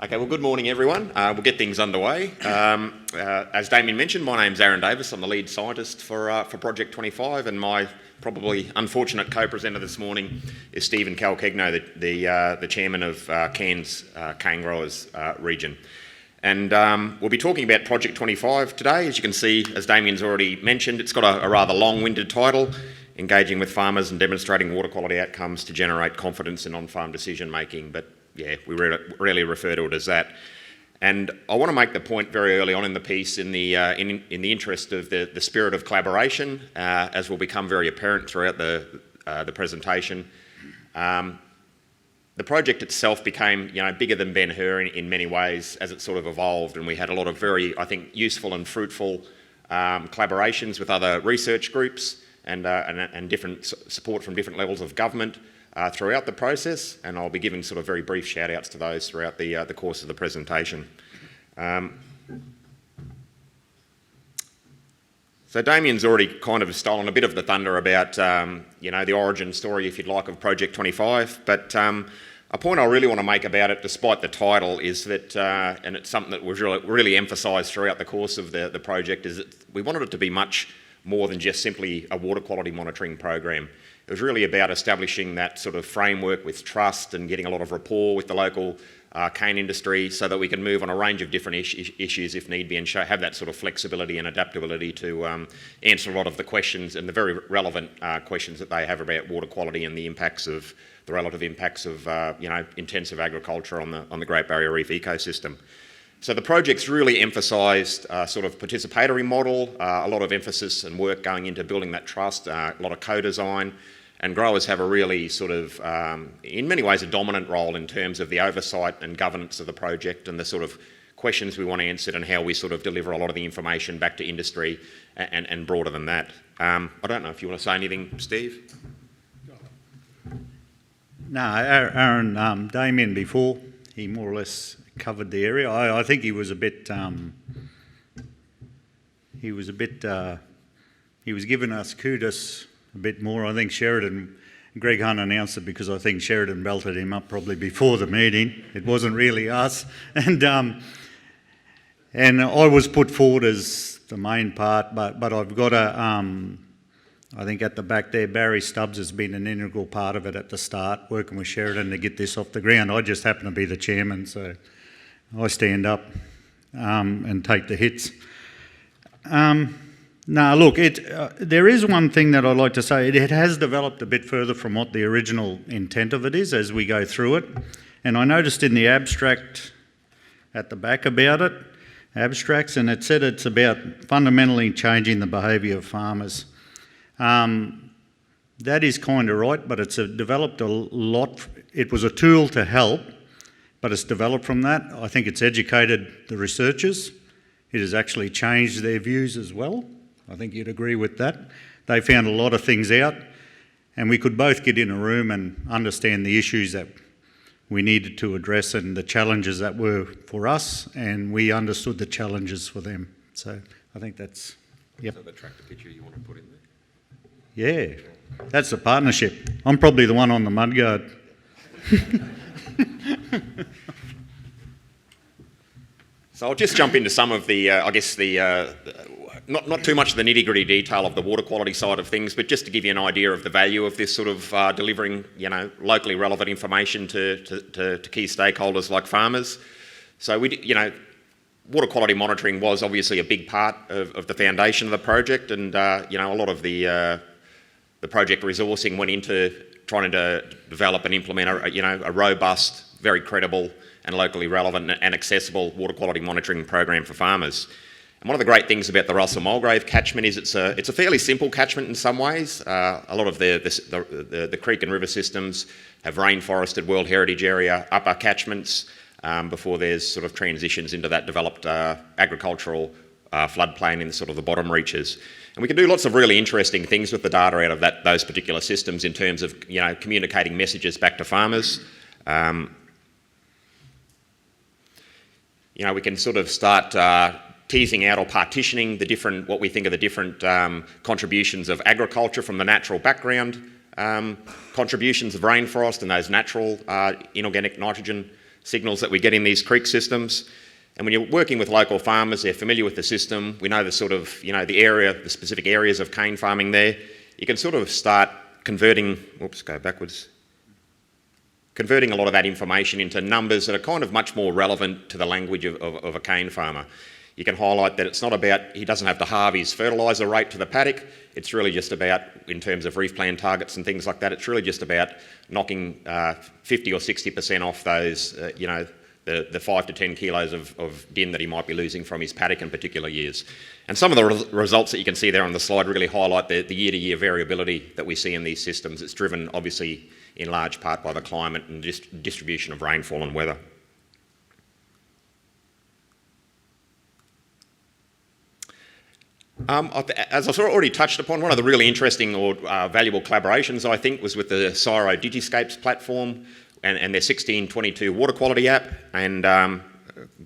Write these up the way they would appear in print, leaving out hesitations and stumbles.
Okay, well, good morning, everyone. We'll get things underway. As Damien mentioned, my name's Aaron Davis. I'm the lead scientist for Project 25, and my probably unfortunate co-presenter this morning is Stephen Calcagno, the chairman of Cairns cane growers region. And we'll be talking about Project 25 today. As you can see, as Damien's already mentioned, it's got a rather long-winded title, engaging with farmers and demonstrating water quality outcomes to generate confidence in on-farm decision-making. But yeah, we rarely refer to it as that. And I want to make the point very early on in the piece, in the interest of the spirit of collaboration, as will become very apparent throughout the presentation. The project itself became, bigger than Ben-Hur in many ways as it sort of evolved, and we had a lot of very, I think, useful and fruitful collaborations with other research groups and different support from different levels of government throughout the process, and I'll be giving sort of very brief shout-outs to those throughout the course of the presentation. So Damien's already kind of stolen a bit of the thunder about, the origin story, if you'd like, of Project 25, but a point I really want to make about it, despite the title, is that, and it's something that was really emphasised throughout the course of the project, is that we wanted it to be much more than just simply a water quality monitoring program. It was really about establishing that sort of framework with trust and getting a lot of rapport with the local cane industry so that we can move on a range of different issues if need be and have that sort of flexibility and adaptability to answer a lot of the questions and the very relevant questions that they have about water quality and the relative impacts of intensive agriculture on the Great Barrier Reef ecosystem. So the project's really emphasised sort of participatory model, a lot of emphasis and work going into building that trust, a lot of co-design, and growers have a really sort of, in many ways, a dominant role in terms of the oversight and governance of the project and the sort of questions we want answered and how we sort of deliver a lot of the information back to industry and broader than that. I don't know if you want to say anything, Steve? No, Aaron, Damien before, he more or less covered the area. I think he was giving us kudos a bit more. I think Greg Hunt announced it because I think Sheridan belted him up probably before the meeting. It wasn't really us. And I was put forward as the main part, but I've got I think at the back there, Barry Stubbs has been an integral part of it at the start, working with Sheridan to get this off the ground. I just happen to be the chairman, so I stand up and take the hits. There is one thing that I'd like to say. It has developed a bit further from what the original intent of it is as we go through it. And I noticed in the abstract at the back about it, abstracts, and it said it's about fundamentally changing the behaviour of farmers. That is kind of right, but it's developed a lot. It was a tool to help, but it's developed from that. I think it's educated the researchers. It has actually changed their views as well. I think you'd agree with that. They found a lot of things out, and we could both get in a room and understand the issues that we needed to address and the challenges that were for us, and we understood the challenges for them. So I think that's, yep. So the tractor picture you want to put in there? Yeah, that's the partnership. I'm probably the one on the mudguard. So I'll just jump into some of the, not too much of the nitty-gritty detail of the water quality side of things, but just to give you an idea of the value of this sort of delivering, locally relevant information to key stakeholders like farmers. So water quality monitoring was obviously a big part of the foundation of the project, and a lot of the project resourcing went into trying to develop and implement a robust, very credible and locally relevant and accessible water quality monitoring program for farmers. And one of the great things about the Russell-Mulgrave catchment is it's a fairly simple catchment in some ways. A lot of the creek and river systems have rainforested World Heritage Area upper catchments before there's sort of transitions into that developed agricultural floodplain in sort of the bottom reaches. And we can do lots of really interesting things with the data out of those particular systems in terms of communicating messages back to farmers. We can sort of start teasing out or partitioning what we think are the different contributions of agriculture from the natural background, contributions of rainforest and those natural inorganic nitrogen signals that we get in these creek systems. And when you're working with local farmers, they're familiar with the system. We know the sort of, the specific areas of cane farming there. You can sort of start converting a lot of that information into numbers that are kind of much more relevant to the language of a cane farmer. You can highlight that it's not about, he doesn't have to halve his fertiliser rate to the paddock. It's really just about, in terms of reef plan targets and things like that, it's really just about knocking 50 or 60% off those, the 5 to 10 kilos of din that he might be losing from his paddock in particular years. And some of the results that you can see there on the slide really highlight the year-to-year variability that we see in these systems. It's driven, obviously, in large part by the climate and distribution of rainfall and weather. As I've already touched upon, one of the really interesting or valuable collaborations, I think, was with the CSIRO Digiscapes platform and their 1622 water quality app, and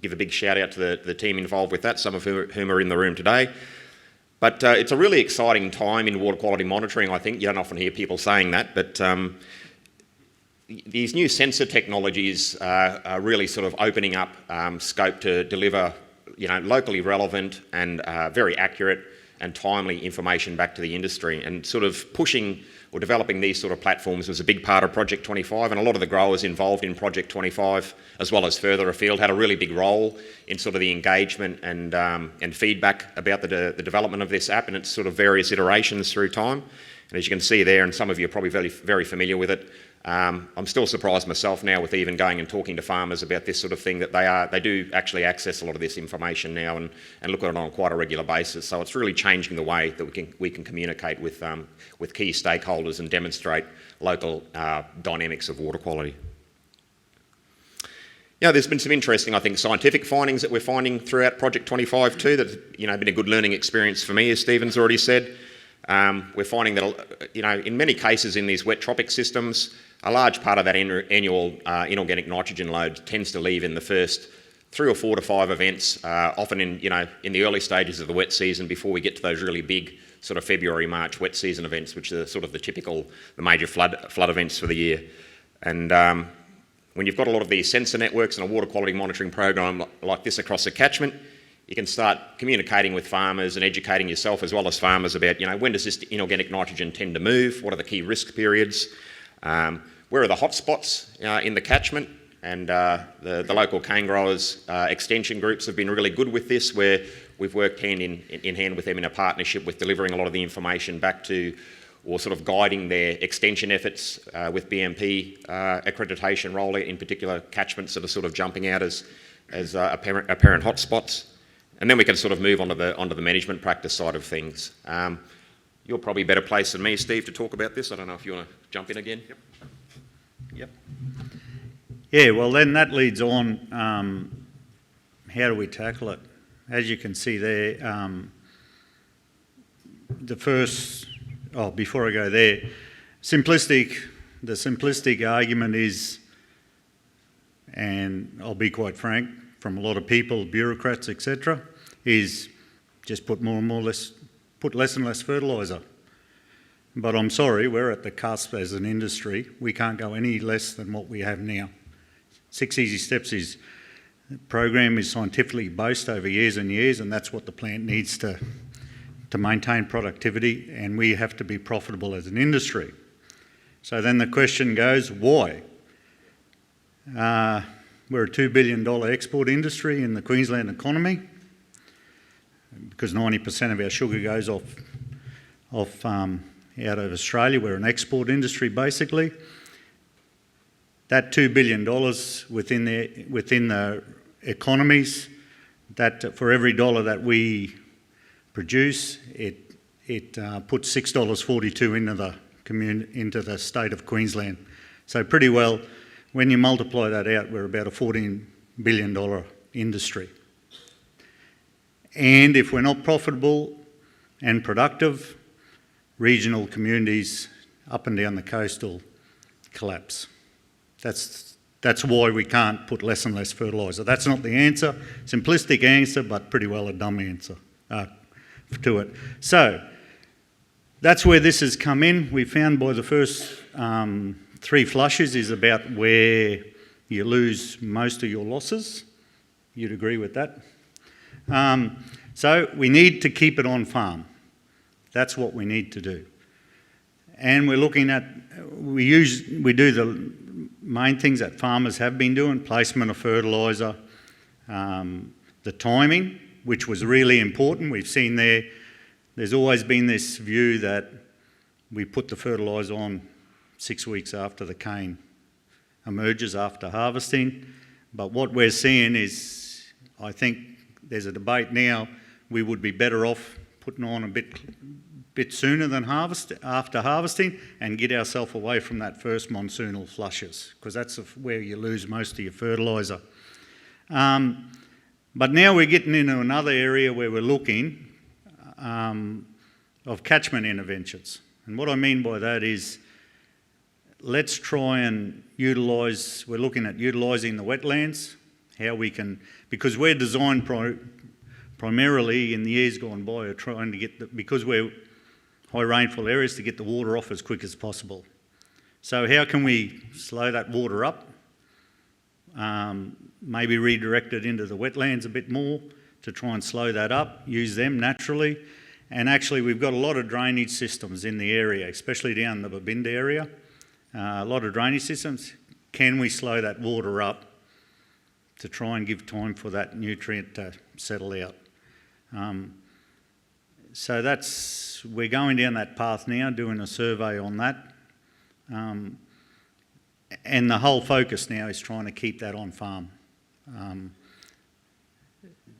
give a big shout out to the team involved with that, some of whom are in the room today. But it's a really exciting time in water quality monitoring, I think. You don't often hear people saying that, but these new sensor technologies are really sort of opening up scope to deliver locally relevant and very accurate and timely information back to the industry, and sort of pushing or developing these sort of platforms was a big part of Project 25, and a lot of the growers involved in Project 25, as well as further afield, had a really big role in sort of the engagement and feedback about the development of this app and its sort of various iterations through time. And as you can see there, and some of you are probably very, very familiar with it, I'm still surprised myself now with even going and talking to farmers about this sort of thing, that they do actually access a lot of this information now and look at it on quite a regular basis. So it's really changing the way that we can communicate with key stakeholders and demonstrate local dynamics of water quality. There's been some interesting, I think, scientific findings that we're finding throughout Project 25 too, that's been a good learning experience for me, as Stephen's already said. We're finding that, in many cases in these wet tropic systems, a large part of that annual inorganic nitrogen load tends to leave in the first 3 or 4 to 5 events, often in the early stages of the wet season before we get to those really big sort of February, March wet season events, which are sort of the major flood events for the year. And when you've got a lot of these sensor networks and a water quality monitoring program like this across a catchment, you can start communicating with farmers and educating yourself as well as farmers about, when does this inorganic nitrogen tend to move? What are the key risk periods? Where are the hot spots in the catchment? And the local cane growers extension groups have been really good with this, where we've worked hand in hand with them in a partnership with delivering a lot of the information back to, or sort of guiding their extension efforts with BMP accreditation role, in particular catchments that are sort of jumping out as apparent hotspots. And then we can sort of move onto the management practice side of things. You're probably better placed than me, Steve, to talk about this. I don't know if you want to jump in again. Yep. Yeah, well then that leads on, how do we tackle it? As you can see there, before I go there, the simplistic argument is, and I'll be quite frank, from a lot of people, bureaucrats, etc., is just put less and less fertiliser. But I'm sorry, we're at the cusp as an industry. We can't go any less than what we have now. 6 Easy Steps program is scientifically based over years and years, and that's what the plant needs to maintain productivity, and we have to be profitable as an industry. So then the question goes, why? We're a $2 billion export industry in the Queensland economy, because 90% of our sugar goes off out of Australia. We're an export industry basically. That $2 billion within the economies, that for every dollar that we produce, it puts $6.42 into the state of Queensland. So pretty well, when you multiply that out, we're about a $14 billion industry. And if we're not profitable and productive, regional communities up and down the coast will collapse. That's why we can't put less and less fertiliser. That's not the answer. Simplistic answer, but pretty well a dumb answer to it. So that's where this has come in. We found by the first 3 flushes is about where you lose most of your losses. You'd agree with that? So we need to keep it on farm. That's what we need to do. And we're looking at, we do the main things that farmers have been doing: placement of fertiliser, the timing, which was really important. We've seen there's always been this view that we put the fertiliser on 6 weeks after the cane emerges after harvesting. But what we're seeing is, I think there's a debate now, we would be better off putting on a bit sooner than after harvesting, and get ourselves away from that first monsoonal flushes, because that's where you lose most of your fertiliser. But now we're getting into another area where we're looking of catchment interventions. And what I mean by that is, let's try and utilise, we're looking at utilising the wetlands, how we can, because we're designed primarily in the years gone by are trying to get, because we're high rainfall areas, to get the water off as quick as possible. So how can we slow that water up? Maybe redirect it into the wetlands a bit more to try and slow that up, use them naturally. And actually we've got a lot of drainage systems in the area, especially down the Babinda area. A lot of drainage systems. Can we slow that water up to try and give time for that nutrient to settle out? So we're going down that path now, doing a survey on that. And the whole focus now is trying to keep that on farm.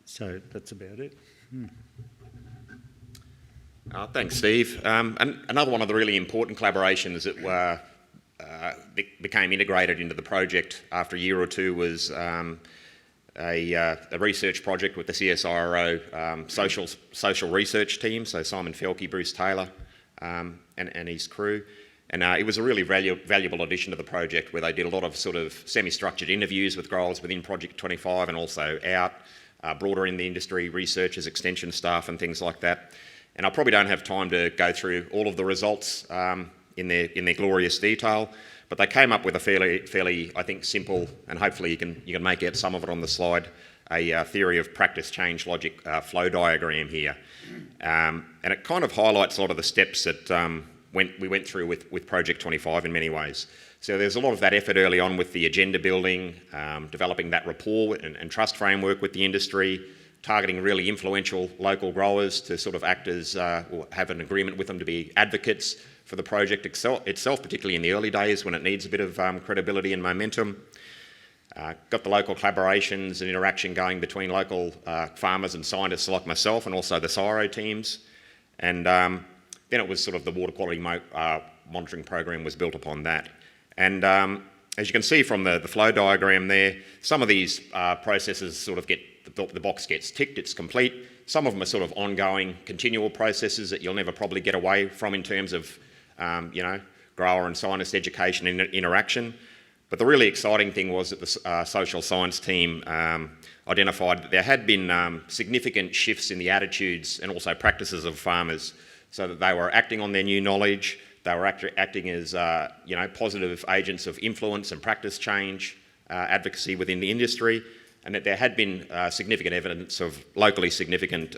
So that's about it. Thanks, Steve. And another one of the really important collaborations that became integrated into the project after a year or two was a research project with the CSIRO social research team, so Simon Felke, Bruce Taylor and his crew. And it was a really valuable addition to the project, where they did a lot of sort of semi-structured interviews with growers within Project 25 and also out, broader in the industry, researchers, extension staff and things like that. And I probably don't have time to go through all of the results in their glorious detail, but they came up with a fairly, I think, simple, and hopefully you can make out some of it on the slide, a theory of practice change logic flow diagram here. And it kind of highlights a lot of the steps that we went through with Project 25 in many ways. So there's a lot of that effort early on with the agenda building, developing that rapport and trust framework with the industry, targeting really influential local growers to sort of act as, or have an agreement with them to be advocates for the project itself, particularly in the early days when it needs a bit of credibility and momentum. Got the local collaborations and interaction going between local farmers and scientists like myself, and also the CSIRO teams. And then it was sort of the water quality monitoring program was built upon that. And as you can see from the flow diagram there, some of these processes sort of get, the box gets ticked, it's complete. Some of them are sort of ongoing, continual processes that you'll never probably get away from in terms of, grower and scientist education and interaction. But the really exciting thing was that the social science team identified that there had been significant shifts in the attitudes and also practices of farmers, so that they were acting on their new knowledge, they were acting as positive agents of influence and practice change, advocacy within the industry, and that there had been significant evidence of locally significant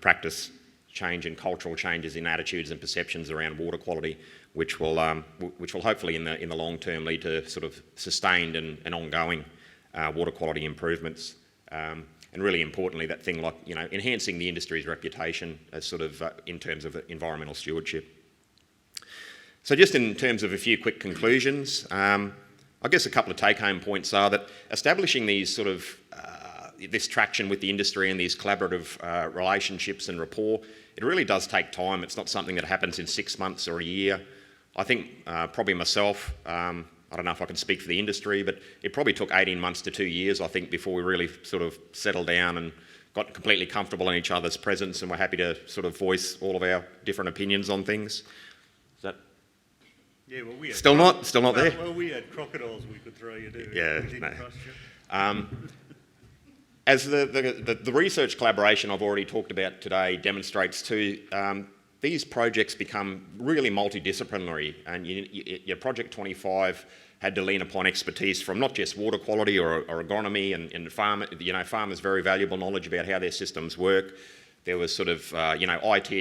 practice change and cultural changes in attitudes and perceptions around water quality, which will hopefully in the long term lead to sort of sustained and ongoing water quality improvements. And really importantly, that thing like enhancing the industry's reputation as sort of in terms of environmental stewardship. So just in terms of a few quick conclusions, I guess a couple of take-home points are that establishing these sort of this traction with the industry and these collaborative relationships and rapport, it really does take time. It's not something that happens in 6 months or a year. I think probably myself, I don't know if I can speak for the industry, but it probably took 18 months to 2 years, I think, before we really sort of settled down and got completely comfortable in each other's presence, and we're happy to sort of voice all of our different opinions on things. Is that... Yeah, well, we had still not there? Well, we had crocodiles we could throw you to. Yeah, no. As the research collaboration I've already talked about today demonstrates too, these projects become really multidisciplinary, and your Project 25 had to lean upon expertise from not just water quality or agronomy and farmers' very valuable knowledge about how their systems work. There was sort of, IT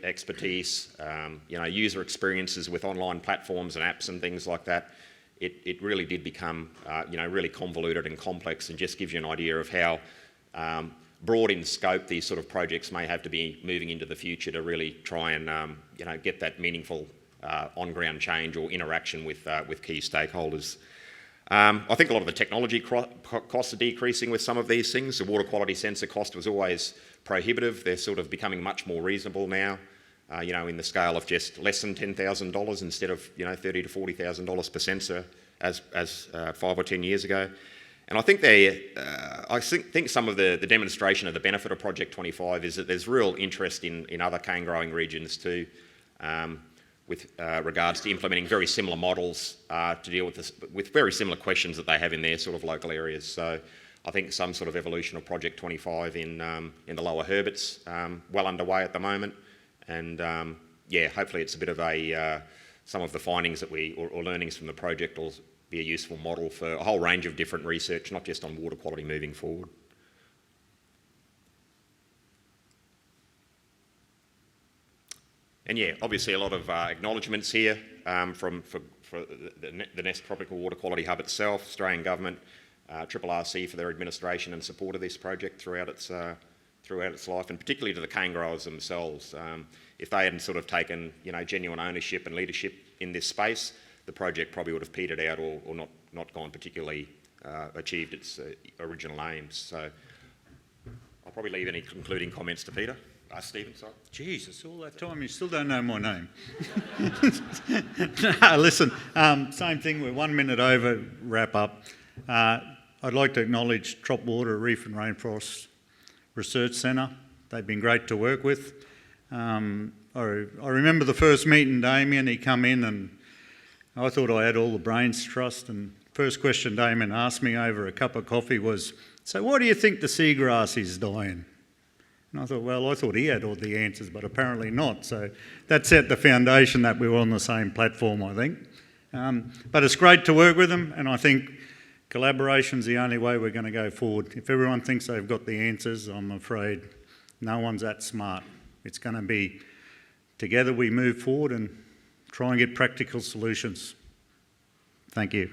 expertise, user experiences with online platforms and apps and things like that. It really did become, really convoluted and complex, and just gives you an idea of how broad in scope these sort of projects may have to be moving into the future to really try and, get that meaningful on-ground change or interaction with key stakeholders. I think a lot of the technology costs are decreasing with some of these things. The water quality sensor cost was always prohibitive. They're sort of becoming much more reasonable now, in the scale of just less than $10,000 instead of, $30,000 to $40,000 per sensor as 5 or 10 years ago. And I think think some of the demonstration of the benefit of Project 25 is that there's real interest in other cane growing regions too, with regards to implementing very similar models to deal with very similar questions that they have in their sort of local areas. So I think some sort of evolution of Project 25 in the lower Herberts well underway at the moment, and hopefully it's a bit of some of the findings that or learnings from the project will be a useful model for a whole range of different research, not just on water quality moving forward. And obviously a lot of acknowledgements here for the NESP Tropical Water Quality Hub itself, Australian Government, RRC for their administration and support of this project throughout its life, and particularly to the cane growers themselves. If they hadn't sort of taken genuine ownership and leadership in this space, the project probably would have petered out or not gone particularly achieved its original aims. So I'll probably leave any concluding comments to Peter. Stephen, sorry. Jesus, all that time you still don't know my name. No, listen, same thing, we're 1 minute over, wrap up. I'd like to acknowledge Trop Water Reef and Rainforest Research Centre. They've been great to work with. I remember the first meeting, Damien, he come in and I thought I had all the brains trust, and first question Damien asked me over a cup of coffee was, so why do you think the seagrass is dying? And I thought, well, I thought he had all the answers, but apparently not. So that set the foundation that we were on the same platform, I think. But it's great to work with them, and I think collaboration's the only way we're going to go forward. If everyone thinks they've got the answers, I'm afraid no one's that smart. It's going to be together we move forward and try and get practical solutions. Thank you.